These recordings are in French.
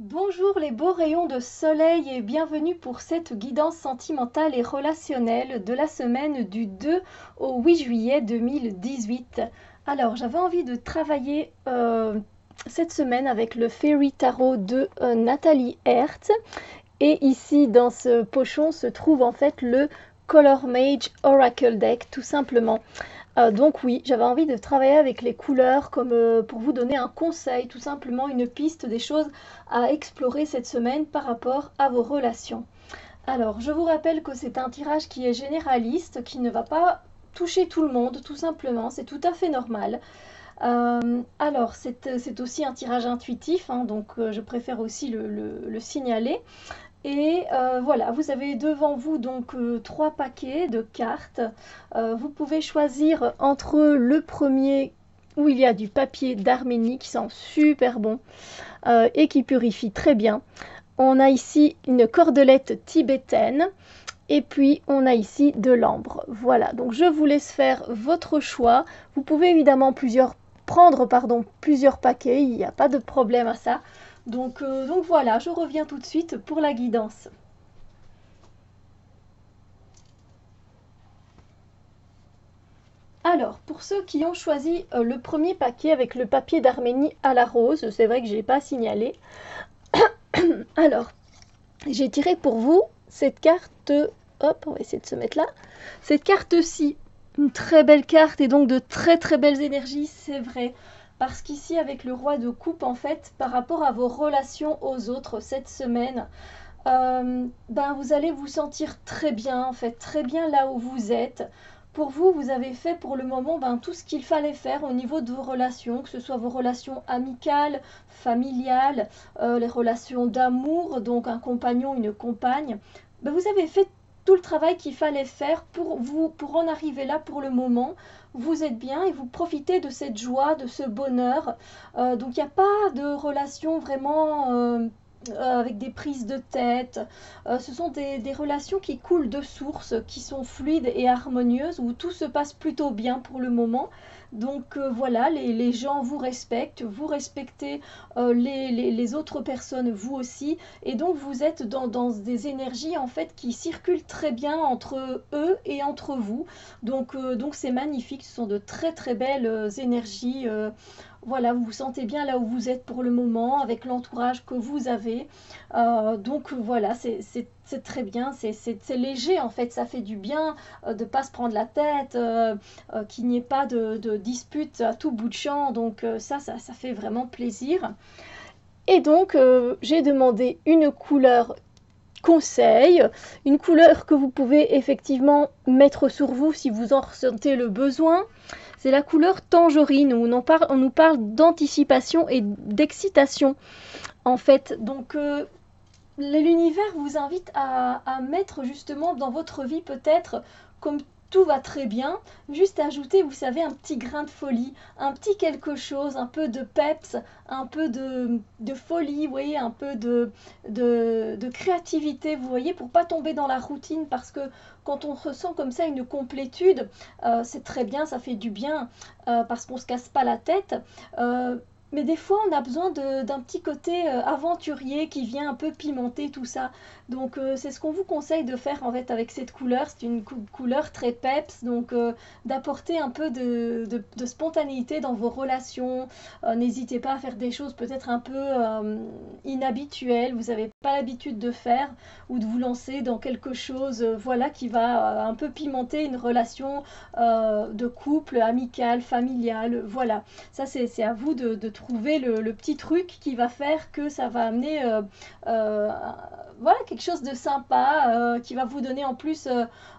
Bonjour les beaux rayons de soleil et bienvenue pour cette guidance sentimentale et relationnelle de la semaine du 2 au 8 juillet 2018. Alors j'avais envie de travailler cette semaine avec le Fairy Tarot de Nathalie Hertz et ici dans ce pochon se trouve en fait le Color Mage Oracle Deck tout simplement. Donc oui, j'avais envie de travailler avec les couleurs comme pour vous donner un conseil, tout simplement une piste des choses à explorer cette semaine par rapport à vos relations. Alors, je vous rappelle que c'est un tirage qui est généraliste, qui ne va pas toucher tout le monde, tout simplement, c'est tout à fait normal. Alors, c'est aussi un tirage intuitif, hein, donc je préfère aussi le signaler. Et voilà, vous avez devant vous donc 3 paquets de cartes. Vous pouvez choisir entre le premier où il y a du papier d'Arménie qui sent super bon et qui purifie très bien. On a ici une cordelette tibétaine et puis on a ici de l'ambre. Voilà, donc je vous laisse faire votre choix. Vous pouvez évidemment prendre plusieurs paquets, il n'y a pas de problème à ça. Donc voilà, je reviens tout de suite pour la guidance. Alors, pour ceux qui ont choisi le premier paquet avec le papier d'Arménie à la rose, c'est vrai que je n'ai pas signalé. Alors, j'ai tiré pour vous cette carte, hop, on va essayer de se mettre là, cette carte-ci, une très belle carte et donc de très très belles énergies, c'est vrai. Parce qu'ici, avec le roi de coupe, en fait, par rapport à vos relations aux autres cette semaine, vous allez vous sentir très bien, en fait, très bien là où vous êtes. Pour vous, vous avez fait pour le moment tout ce qu'il fallait faire au niveau de vos relations, que ce soit vos relations amicales, familiales, les relations d'amour, donc un compagnon, une compagne. Vous avez fait tout le travail qu'il fallait faire pour vous, pour en arriver là pour le moment. Vous êtes bien et vous profitez de cette joie, de ce bonheur. Donc il n'y a pas de relation vraiment avec des prises de tête. Ce sont des relations qui coulent de source, qui sont fluides et harmonieuses, où tout se passe plutôt bien pour le moment. Donc voilà, les gens vous respectent, vous respectez les autres personnes, vous aussi. Et donc vous êtes dans des énergies en fait qui circulent très bien entre eux et entre vous. Donc c'est magnifique, ce sont de très très belles énergies. Voilà, vous vous sentez bien là où vous êtes pour le moment, avec l'entourage que vous avez. Donc voilà, c'est très bien, c'est léger en fait, ça fait du bien de ne pas se prendre la tête, qu'il n'y ait pas de dispute à tout bout de champ. Donc ça fait vraiment plaisir. Et donc j'ai demandé une couleur conseil, une couleur que vous pouvez effectivement mettre sur vous si vous en ressentez le besoin. C'est la couleur tangerine où on nous parle d'anticipation et d'excitation en fait. Donc l'univers vous invite à mettre justement dans votre vie peut-être comme tout va très bien, juste ajouter, vous savez, un petit grain de folie, un petit quelque chose, un peu de peps, un peu de folie, vous voyez, un peu de créativité, vous voyez, pour pas tomber dans la routine, parce que quand on ressent comme ça une complétude, c'est très bien, ça fait du bien, parce qu'on se casse pas la tête. Mais des fois, on a besoin d'un petit côté aventurier qui vient un peu pimenter tout ça. Donc, c'est ce qu'on vous conseille de faire en fait avec cette couleur. C'est une couleur très peps, donc d'apporter un peu de spontanéité dans vos relations. N'hésitez pas à faire des choses peut-être un peu inhabituelles, vous n'avez pas l'habitude de faire, ou de vous lancer dans quelque chose voilà, qui va un peu pimenter une relation de couple, amicale, familiale. Voilà, ça c'est à vous de trouver le petit truc qui va faire que ça va amener voilà, quelque chose de sympa qui va vous donner en plus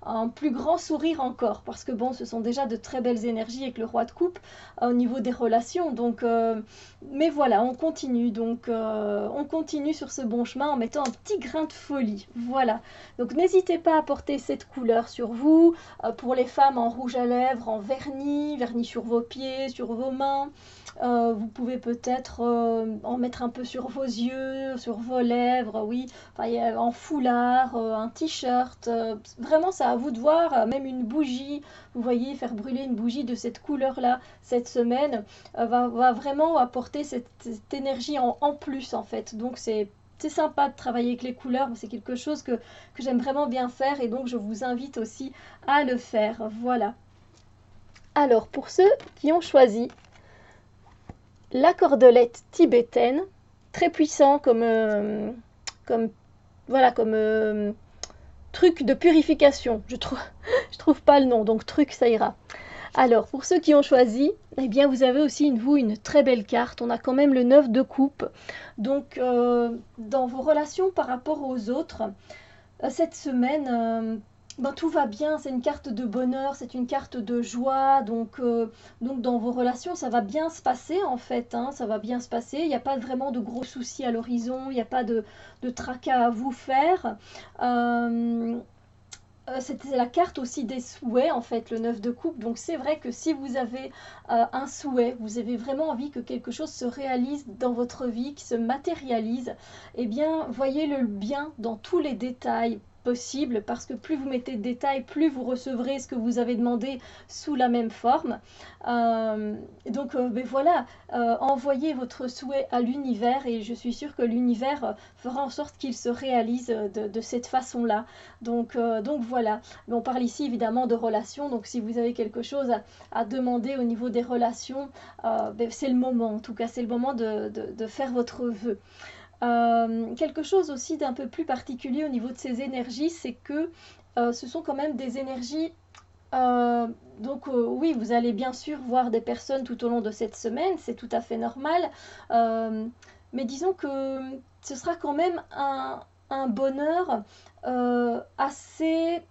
un plus grand sourire encore, parce que bon, ce sont déjà de très belles énergies avec le roi de coupe au niveau des relations. Donc mais voilà, on continue, donc on continue sur ce bon chemin en mettant un petit grain de folie. Voilà, donc n'hésitez pas à porter cette couleur sur vous. Pour les femmes, en rouge à lèvres, en vernis, vernis sur vos pieds, sur vos mains. Vous pouvez peut-être en mettre un peu sur vos yeux, sur vos lèvres, oui, enfin, en foulard, un t-shirt. Vraiment, c'est à vous de voir. Même une bougie, vous voyez, faire brûler une bougie de cette couleur-là cette semaine va vraiment apporter cette énergie en plus, en fait. Donc, c'est sympa de travailler avec les couleurs, c'est quelque chose que j'aime vraiment bien faire et donc je vous invite aussi à le faire. Voilà. Alors, pour ceux qui ont choisi la cordelette tibétaine, très puissant voilà, comme truc de purification. Je trouve pas le nom, donc truc, ça ira. Alors, pour ceux qui ont choisi, eh bien, vous avez aussi une très belle carte. On a quand même le 9 de coupe. Donc, dans vos relations par rapport aux autres, cette semaine, ben, tout va bien. C'est une carte de bonheur, c'est une carte de joie. Donc, dans vos relations, ça va bien se passer en fait. Hein, ça va bien se passer. Il n'y a pas vraiment de gros soucis à l'horizon. Il n'y a pas de tracas à vous faire. C'était la carte aussi des souhaits, en fait, le 9 de coupe. Donc c'est vrai que si vous avez un souhait, vous avez vraiment envie que quelque chose se réalise dans votre vie, qui se matérialise, eh bien, voyez le bien dans tous les détails possibles, parce que plus vous mettez de détails, plus vous recevrez ce que vous avez demandé sous la même forme. Mais voilà, envoyez votre souhait à l'univers et je suis sûre que l'univers fera en sorte qu'il se réalise de cette façon-là. Donc voilà. Mais on parle ici évidemment de relations, donc si vous avez quelque chose à demander au niveau des relations, c'est le moment, en tout cas c'est le moment de faire votre vœu. Quelque chose aussi d'un peu plus particulier au niveau de ces énergies, c'est que ce sont quand même des énergies oui, vous allez bien sûr voir des personnes tout au long de cette semaine, c'est tout à fait normal. Mais disons que ce sera quand même un bonheur assez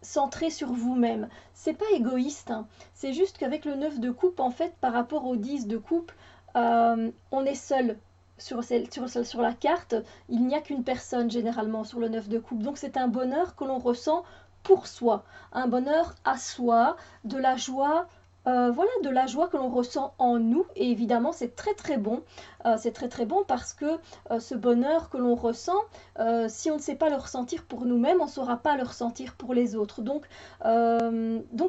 centré sur vous-même. C'est pas égoïste, hein. C'est juste qu'avec le 9 de coupe, en fait, par rapport au 10 de coupe, on est seul. Sur la carte, il n'y a qu'une personne généralement sur le 9 de coupe. Donc c'est un bonheur que l'on ressent pour soi, un bonheur à soi, de la joie, voilà, de la joie que l'on ressent en nous. Et évidemment, c'est très très bon. C'est très très bon parce que ce bonheur que l'on ressent, si on ne sait pas le ressentir pour nous-mêmes, on ne saura pas le ressentir pour les autres. Donc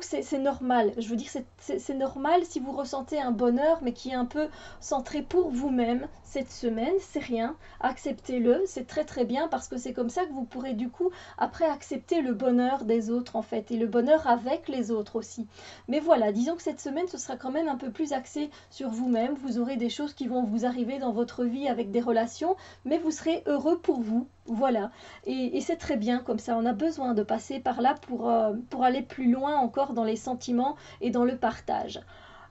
c'est normal. Je veux dire, c'est normal si vous ressentez un bonheur, mais qui est un peu centré pour vous-même cette semaine. C'est rien. Acceptez-le. C'est très très bien parce que c'est comme ça que vous pourrez du coup après accepter le bonheur des autres en fait et le bonheur avec les autres aussi. Mais voilà, disons que cette semaine ce sera quand même un peu plus axé sur vous-même. Vous aurez des choses qui vont vous arriver dans votre vie avec des relations, mais vous serez heureux pour vous. Voilà, et c'est très bien comme ça. On a besoin de passer par là pour aller plus loin encore dans les sentiments et dans le partage.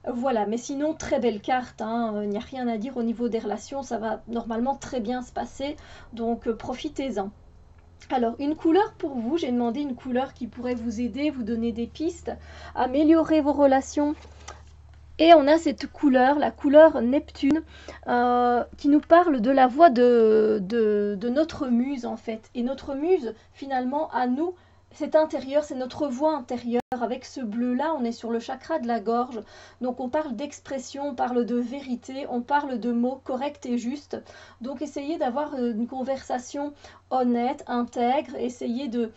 Voilà, mais sinon, très belle carte, hein. Il n'y a rien à dire au niveau des relations, ça va normalement très bien se passer, donc profitez-en. Alors, une couleur pour vous, j'ai demandé une couleur qui pourrait vous aider, vous donner des pistes, améliorer vos relations. Et on a cette couleur, la couleur Neptune, qui nous parle de la voix de notre muse en fait. Et notre muse, finalement, à nous, c'est intérieur, c'est notre voix intérieure. Avec ce bleu-là, on est sur le chakra de la gorge. Donc on parle d'expression, on parle de vérité, on parle de mots corrects et justes. Donc essayez d'avoir une conversation honnête, intègre. Essayez de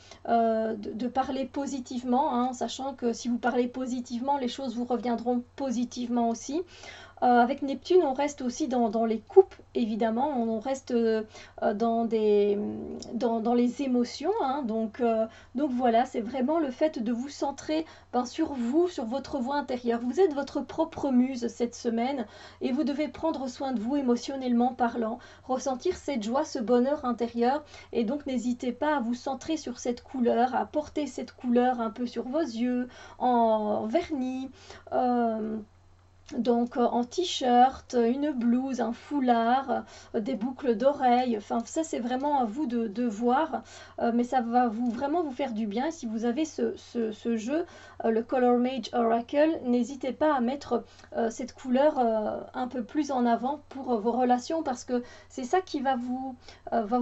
parler positivement, hein, en sachant que si vous parlez positivement, les choses vous reviendront positivement aussi. Avec Neptune, on reste aussi dans les coupes, évidemment, on reste dans les émotions. Hein, donc voilà, c'est vraiment le fait de vous centrer sur vous, sur votre voix intérieure. Vous êtes votre propre muse cette semaine et vous devez prendre soin de vous émotionnellement parlant, ressentir cette joie, ce bonheur intérieur. Et donc n'hésitez pas à vous centrer sur cette couleur, à porter cette couleur un peu sur vos yeux, en vernis. Donc en t-shirt, une blouse, un foulard, des boucles d'oreilles, enfin ça c'est vraiment à vous de voir, mais ça va vraiment vous faire du bien. Si vous avez ce jeu, le Color Mage Oracle, n'hésitez pas à mettre cette couleur un peu plus en avant pour vos relations parce que c'est ça qui va vous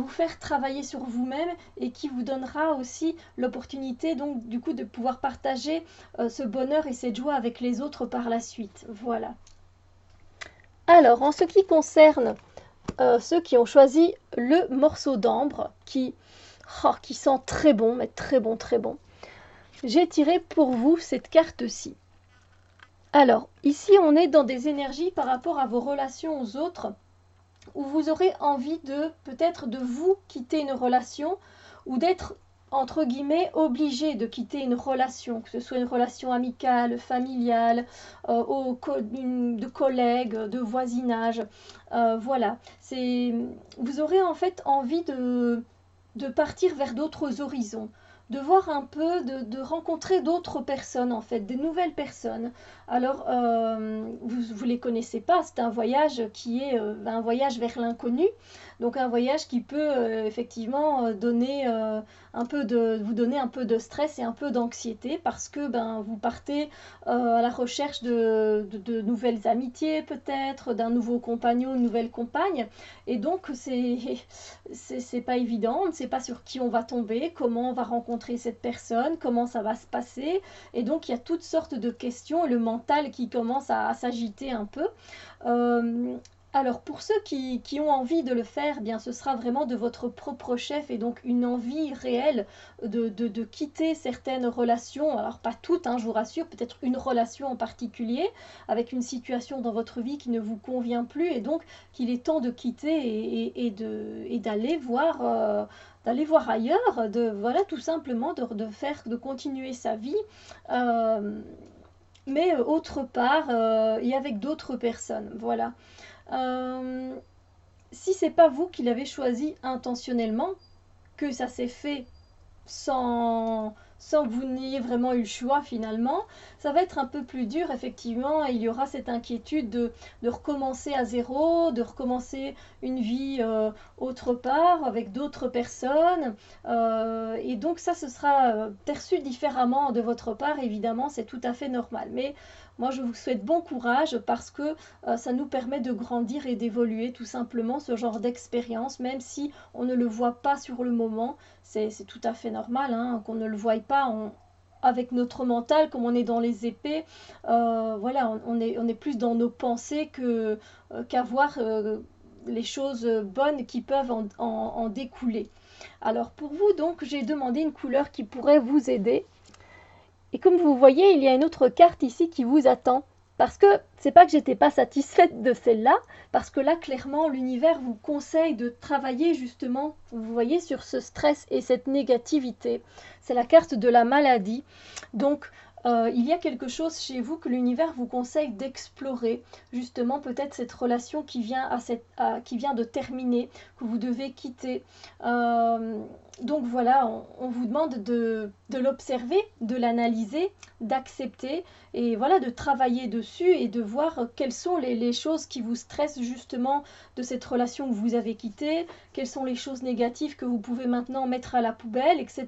faire travailler sur vous-même et qui vous donnera aussi l'opportunité donc du coup de pouvoir partager ce bonheur et cette joie avec les autres par la suite. Voilà. Alors, en ce qui concerne ceux qui ont choisi le morceau d'ambre, qui sent très bon, mais très bon, très bon, j'ai tiré pour vous cette carte-ci. Alors, ici, on est dans des énergies par rapport à vos relations aux autres, où vous aurez envie de, peut-être, de vous quitter une relation, ou d'être, entre guillemets, obligé de quitter une relation, que ce soit une relation amicale, familiale, de collègues, de voisinage. Voilà, vous aurez en fait envie de partir vers d'autres horizons, de voir un peu, de rencontrer d'autres personnes en fait, des nouvelles personnes. Alors, vous les connaissez pas, c'est un voyage qui est un voyage vers l'inconnu, donc un voyage qui peut effectivement donner vous donner un peu de stress et un peu d'anxiété parce que vous partez à la recherche de nouvelles amitiés peut-être, d'un nouveau compagnon, une nouvelle compagne, et donc c'est pas évident, on ne sait pas sur qui on va tomber, comment on va rencontrer cette personne, comment ça va se passer, et donc il y a toutes sortes de questions, le mental qui commence à s'agiter un peu. Alors pour ceux qui ont envie de le faire, bien ce sera vraiment de votre propre chef et donc une envie réelle de quitter certaines relations, alors pas toutes, hein, je vous rassure, peut-être une relation en particulier, avec une situation dans votre vie qui ne vous convient plus et donc qu'il est temps de quitter et d'aller voir ailleurs, voilà tout simplement de continuer sa vie. Mais autre part et avec d'autres personnes, voilà. Si c'est pas vous qui l'avez choisi intentionnellement, que ça s'est fait sans que vous n'ayez vraiment eu le choix finalement, ça va être un peu plus dur effectivement, et il y aura cette inquiétude de recommencer à zéro, de recommencer une vie autre part, avec d'autres personnes, et donc ça ce sera perçu différemment de votre part, évidemment c'est tout à fait normal, mais moi je vous souhaite bon courage parce que ça nous permet de grandir et d'évoluer tout simplement, ce genre d'expérience, même si on ne le voit pas sur le moment, c'est tout à fait normal hein, qu'on ne le voie pas avec notre mental, comme on est dans les épées, voilà, on est plus dans nos pensées qu'à voir les choses bonnes qui peuvent en découler. Alors pour vous donc, j'ai demandé une couleur qui pourrait vous aider. Et comme vous voyez, il y a une autre carte ici qui vous attend. Parce que c'est pas que j'étais pas satisfaite de celle-là, parce que là, clairement, l'univers vous conseille de travailler justement, vous voyez, sur ce stress et cette négativité. C'est la carte de la maladie. Donc, il y a quelque chose chez vous que l'univers vous conseille d'explorer, justement peut-être cette relation qui vient, qui vient de terminer, que vous devez quitter. Donc voilà, on vous demande de l'observer, de l'analyser, d'accepter et voilà, de travailler dessus et de voir quelles sont les choses qui vous stressent justement de cette relation que vous avez quittée, quelles sont les choses négatives que vous pouvez maintenant mettre à la poubelle, etc.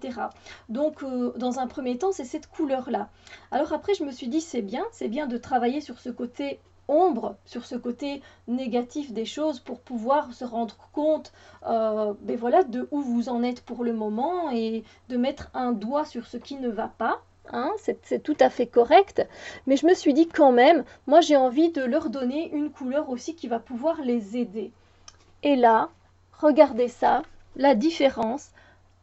Donc dans un premier temps, c'est cette couleur-là. Alors après, je me suis dit, c'est bien de travailler sur ce côté ombre, sur ce côté négatif des choses pour pouvoir se rendre compte voilà, de où vous en êtes pour le moment et de mettre un doigt sur ce qui ne va pas. Hein, c'est tout à fait correct, mais je me suis dit quand même, moi j'ai envie de leur donner une couleur aussi qui va pouvoir les aider. Et là, regardez ça, la différence.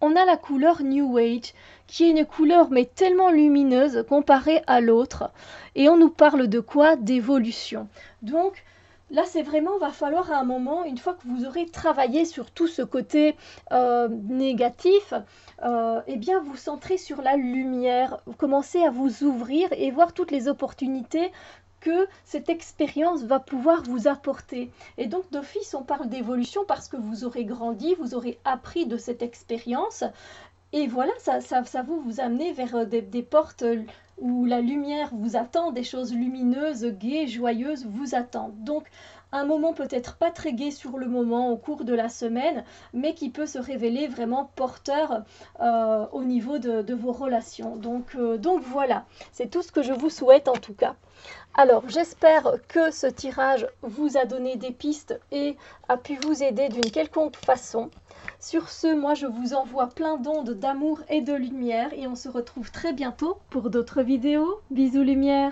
On a la couleur New Age, qui est une couleur mais tellement lumineuse comparée à l'autre. Et on nous parle de quoi? D'évolution. Donc là, c'est vraiment, va falloir à un moment, une fois que vous aurez travaillé sur tout ce côté négatif, eh bien vous centrez sur la lumière, vous commencez à vous ouvrir et voir toutes les opportunités que cette expérience va pouvoir vous apporter. Et donc d'office, on parle d'évolution parce que vous aurez grandi, vous aurez appris de cette expérience. Et voilà, ça vous amener vers des portes où la lumière vous attend, des choses lumineuses, gaies, joyeuses vous attendent. Donc un moment peut-être pas très gai sur le moment au cours de la semaine, mais qui peut se révéler vraiment porteur au niveau de vos relations. Donc voilà, c'est tout ce que je vous souhaite en tout cas. Alors, j'espère que ce tirage vous a donné des pistes et a pu vous aider d'une quelconque façon. Sur ce, moi, je vous envoie plein d'ondes d'amour et de lumière et on se retrouve très bientôt pour d'autres vidéos. Bisous lumière!